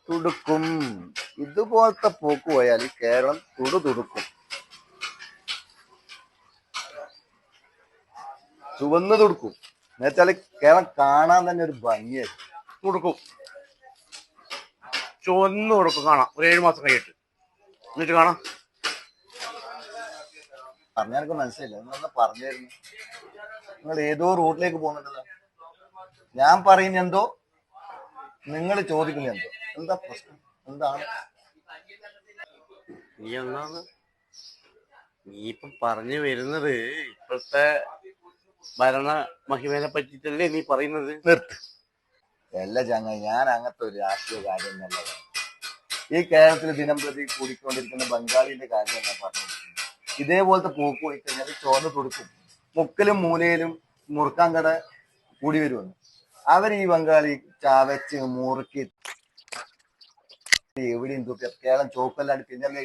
തുടുക്കും. ഇതുപോലത്തെ പോക്ക് പോയാൽ കേരളം തുടുക്കും. ചുവന്ന് തുടുക്കും എന്നുവെച്ചാല് കേരളം കാണാൻ തന്നെ ഒരു ഭംഗിയായിരിക്കും. തുടുക്കും, ചുവന്ന് കൊടുക്കും. കാണാം ഒരു 7 മാസം കഴിയിട്ട് എന്നിട്ട് കാണാം. പറഞ്ഞാൽ എനിക്ക് മനസ്സിലായില്ല, നിങ്ങളൊന്ന് പറഞ്ഞായിരുന്നു. നിങ്ങൾ ഏതോ റൂട്ടിലേക്ക് പോകുന്നുണ്ടല്ലോ. ഞാൻ പറയുന്ന എന്തോ, നിങ്ങൾ ചോദിക്കുന്ന എന്തോ. എന്താ പ്രശ്നം? എന്താണ് നീ എന്നാണ് നീ ഇപ്പം പറഞ്ഞു വരുന്നത്? ഇപ്പോഴത്തെ ഭരണ മഹിമനെ പറ്റിട്ടല്ലേ നീ പറയുന്നത്? നിർത്ത്. അല്ല ചങ്ങായി, ഞാൻ അങ്ങനത്തെ ഒരു രാഷ്ട്രീയ കാര്യം നല്ലതാണ്. ഈ കേരളത്തിൽ ദിനം പ്രതി കൂടിക്കൊണ്ടിരിക്കുന്ന ബംഗാളിന്റെ കാര്യം ഞാൻ പറഞ്ഞിരിക്കുന്നത്. ഇതേപോലത്തെ പോക്ക് പോയി കഴിഞ്ഞാൽ ചോർന്ന് തുടുക്കും. മുക്കലും മൂലയിലും മുറുക്കാൻ കട കൂടി വരുമെന്ന്. അവർ ഈ ബംഗാളി ചവച്ച് മുറുക്കി എവിടെയും തൂക്കി കേരളം ചോപ്പല്ലാണ്ട് പിന്നല്ലേ.